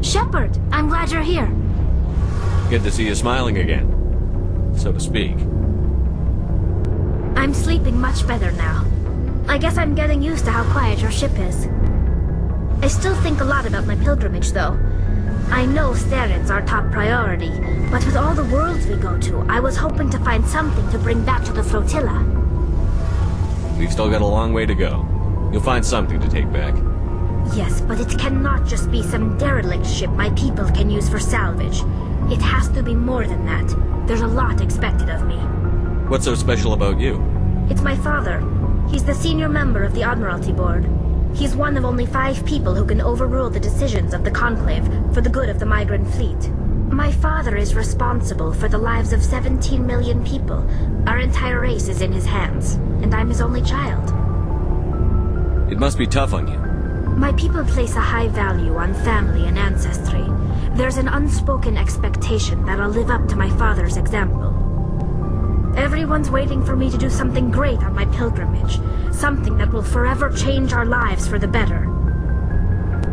Shepard, I'm glad you're here. Good to see you smiling again, so to speak. I'm sleeping much better now. I guess I'm getting used to how quiet your ship is. I still think a lot about my pilgrimage, though. I know Saren's our top priority, but with all the worlds we go to, I was hoping to find something to bring back to the flotilla. We've still got a long way to go. You'll find something to take back. Yes, but it cannot just be some derelict ship my people can use for salvage. It has to be more than that. There's a lot expected of me. What's so special about you? It's my father. He's the senior member of the Admiralty Board. He's one of only 5 people who can overrule the decisions of the Conclave for the good of the migrant fleet. My father is responsible for the lives of 17 million people. Our entire race is in his hands, and I'm his only child. It must be tough on you. My people place a high value on family and ancestry. There's an unspoken expectation that I'll live up to my father's example. Everyone's waiting for me to do something great on my pilgrimage, something that will forever change our lives for the better.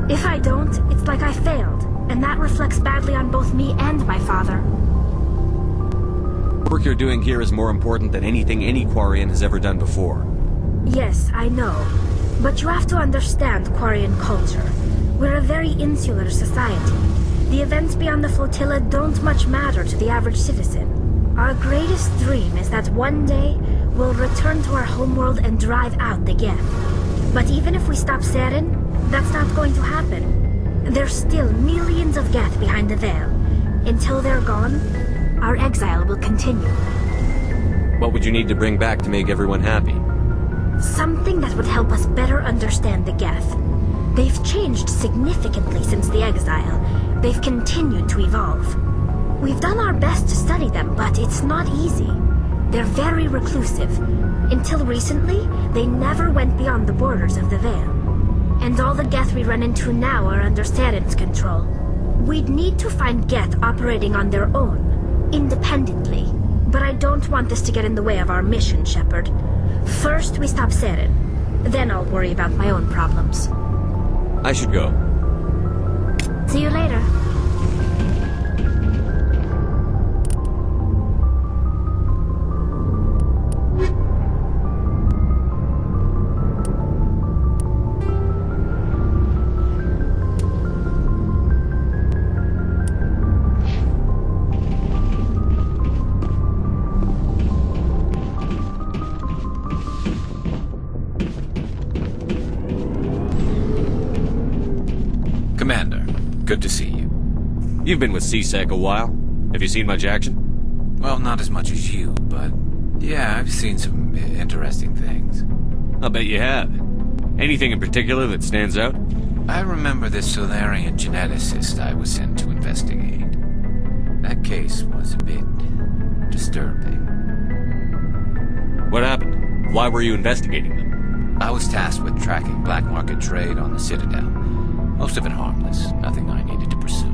If I don't, it's like I failed, and that reflects badly on both me and my father. The work you're doing here is more important than anything any Quarian has ever done before. Yes, I know. But you have to understand Quarian culture. We're a very insular society. The events beyond the flotilla don't much matter to the average citizen. Our greatest dream is that one day we'll return to our homeworld and drive out the Geth. But even if we stop Saren, that's not going to happen. There's still millions of Geth behind the veil. Until they're gone, our exile will continue. What would you need to bring back to make everyone happy? Something that would help us better understand the Geth. They've changed significantly since the exile. They've continued to evolve. We've done our best to study them, but it's not easy. They're very reclusive. Until recently, they never went beyond the borders of the Veil. And all the Geth we run into now are under Saren's control. We'd need to find Geth operating on their own, independently. But I don't want this to get in the way of our mission, Shepard. First, we stop Saren. Then I'll worry about my own problems. I should go. See you later. Commander, good to see you. You've been with CSEC a while. Have you seen much action? Well, not as much as you, but yeah, I've seen some interesting things. I'll bet you have. Anything in particular that stands out? I remember this Solarian geneticist I was sent to investigate. That case was a bit disturbing. What happened? Why were you investigating them? I was tasked with tracking black market trade on the Citadel. Most of it harmless, nothing I needed to pursue.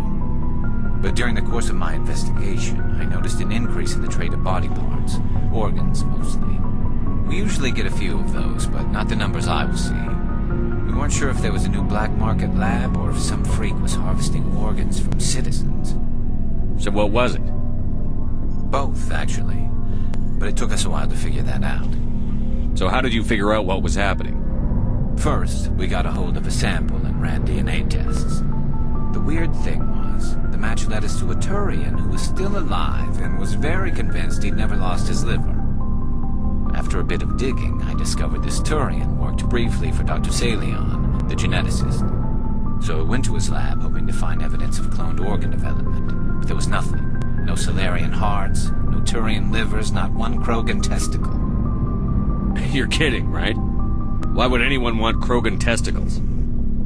But during the course of my investigation, I noticed an increase in the trade of body parts, organs mostly. We usually get a few of those, but not the numbers I was seeing. We weren't sure if there was a new black market lab or if some freak was harvesting organs from citizens. So what was it? Both, actually. But it took us a while to figure that out. So how did you figure out what was happening? First, we got a hold of a sample and ran DNA tests. The weird thing was, the match led us to a Turian who was still alive and was very convinced he'd never lost his liver. After a bit of digging, I discovered this Turian worked briefly for Dr. Salion, the geneticist. So I went to his lab hoping to find evidence of cloned organ development, but there was nothing. No Solarian hearts, no Turian livers, not one Krogan testicle. You're kidding, right? Why would anyone want Krogan testicles?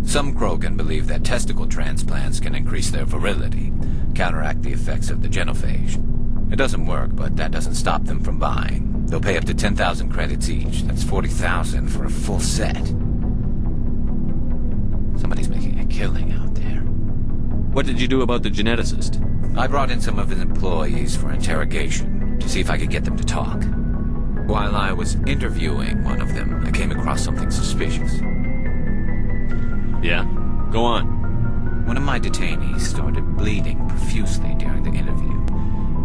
Some Krogan believe that testicle transplants can increase their virility, counteract the effects of the genophage. It doesn't work, but that doesn't stop them from buying. They'll pay up to 10,000 credits each. That's 40,000 for a full set. Somebody's making a killing out there. What did you do about the geneticist? I brought in some of his employees for interrogation, to see if I could get them to talk. While I was interviewing one of them, I came across something suspicious. Yeah? Go on. One of my detainees started bleeding profusely during the interview.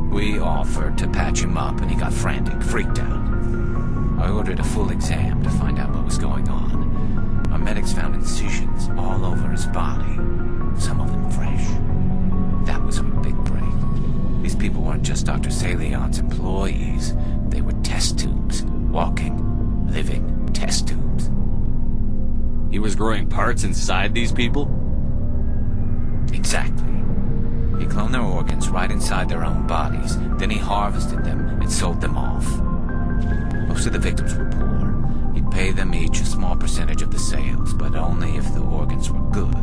We offered to patch him up and he got frantic, freaked out. I ordered a full exam to find out what was going on. Our medics found incisions all over his body, some of them fresh. That was our big break. These people weren't just Dr. Salion's employees. They were test tubes. Walking, living test tubes. He was growing parts inside these people? Exactly. He cloned their organs right inside their own bodies. Then he harvested them and sold them off. Most of the victims were poor. He'd pay them each a small percentage of the sales, but only if the organs were good.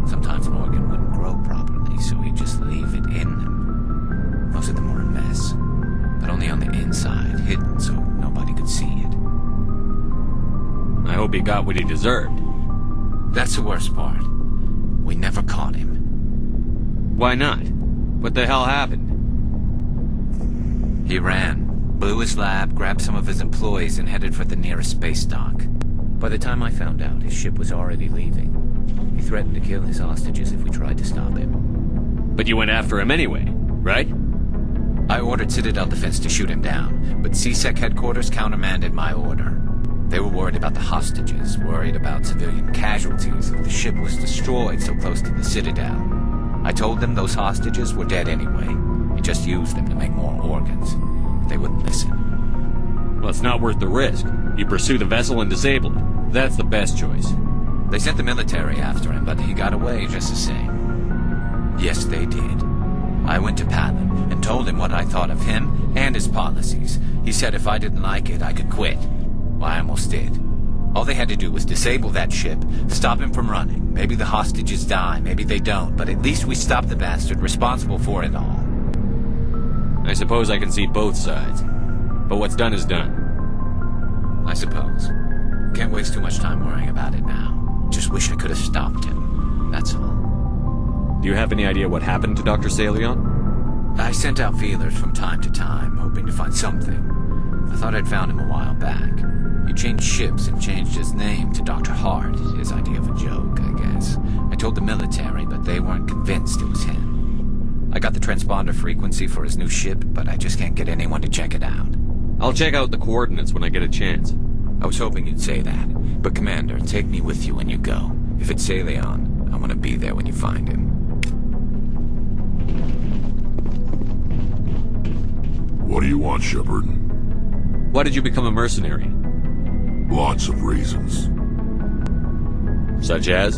Sometimes an organ wouldn't grow properly, so he'd just leave it in them. Most of them were a mess, but only on the inside, hidden so nobody could see it. I hope he got what he deserved. That's the worst part. We never caught him. Why not? What the hell happened? He ran, blew his lab, grabbed some of his employees, and headed for the nearest space dock. By the time I found out, his ship was already leaving. He threatened to kill his hostages if we tried to stop him. But you went after him anyway, right? I ordered Citadel Defense to shoot him down, but CSEC headquarters countermanded my order. They were worried about the hostages, worried about civilian casualties if the ship was destroyed so close to the Citadel. I told them those hostages were dead anyway. He just used them to make more organs. They wouldn't listen. Well, it's not worth the risk. You pursue the vessel and disable it. That's the best choice. They sent the military after him, but he got away just the same. Yes, they did. I went to Palin and told him what I thought of him and his policies. He said if I didn't like it, I could quit. Well, I almost did. All they had to do was disable that ship, stop him from running. Maybe the hostages die, maybe they don't, but at least we stopped the bastard responsible for it all. I suppose I can see both sides. But what's done is done. I suppose. Can't waste too much time worrying about it now. Just wish I could have stopped him. That's all. Do you have any idea what happened to Dr. Salion? I sent out feelers from time to time, hoping to find something. I thought I'd found him a while back. He changed ships and changed his name to Dr. Hart, his idea of a joke, I guess. I told the military, but they weren't convinced it was him. I got the transponder frequency for his new ship, but I just can't get anyone to check it out. I'll check out the coordinates when I get a chance. I was hoping you'd say that. But Commander, take me with you when you go. If it's Salion, I want to be there when you find him. What do you want, Shepard? Why did you become a mercenary? Lots of reasons. Such as?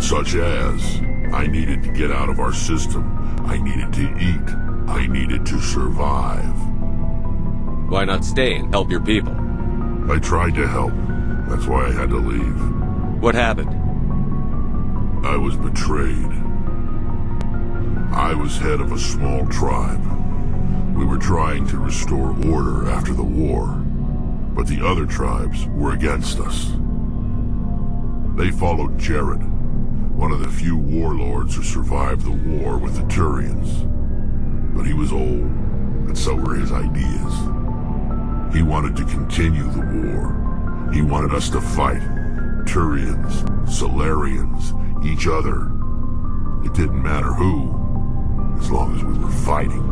Such as, I needed to get out of our system. I needed to eat. I needed to survive. Why not stay and help your people? I tried to help. That's why I had to leave. What happened? I was betrayed. I was head of a small tribe. We were trying to restore order after the war, but the other tribes were against us. They followed Jared, one of the few warlords who survived the war with the Turians. But he was old, and so were his ideas. He wanted to continue the war. He wanted us to fight. Turians, Solarians, each other. It didn't matter who, as long as we were fighting.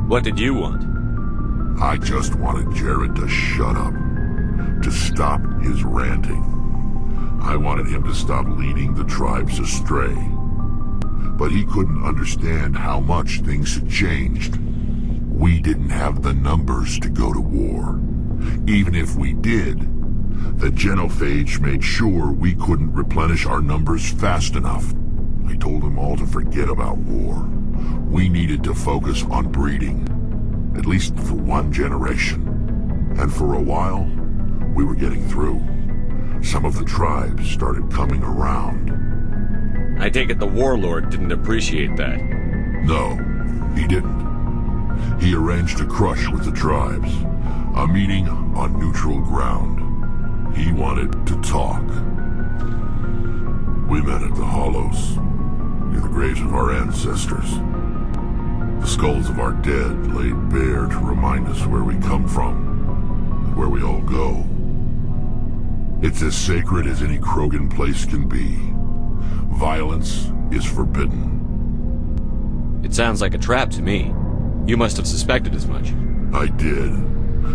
What did you want? I just wanted Jared to shut up, to stop his ranting. I wanted him to stop leading the tribes astray. But he couldn't understand how much things had changed. We didn't have the numbers to go to war. Even if we did, the genophage made sure we couldn't replenish our numbers fast enough. I told them all to forget about war. We needed to focus on breeding, at least for one generation. And for a while, we were getting through. Some of the tribes started coming around. I take it the warlord didn't appreciate that. No, he didn't. He arranged a crush with the tribes, a meeting on neutral ground. He wanted to talk. We met at the Hollows, near the graves of our ancestors. The skulls of our dead laid bare to remind us where we come from, and where we all go. It's It's as sacred as any Krogan place can be. Violence is forbidden. It sounds like a trap to me. You must have suspected as much. I did.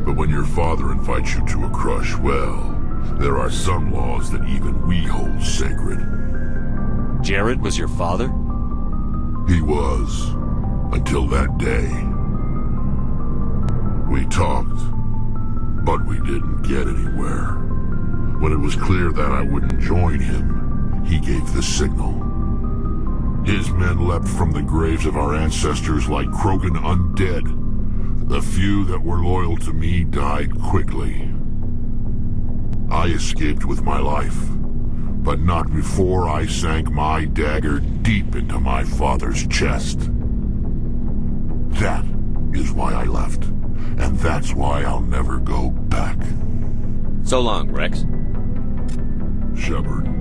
But when your father invites you to a crush, well, there are some laws that even we hold sacred. Jared was your father? He was. Until that day. We talked, but we didn't get anywhere. When it was clear that I wouldn't join him, he gave the signal. His men leapt from the graves of our ancestors like Krogan undead. The few that were loyal to me died quickly. I escaped with my life, but not before I sank my dagger deep into my father's chest. That is why I left, and that's why I'll never go back. So long, Rex. Shepard.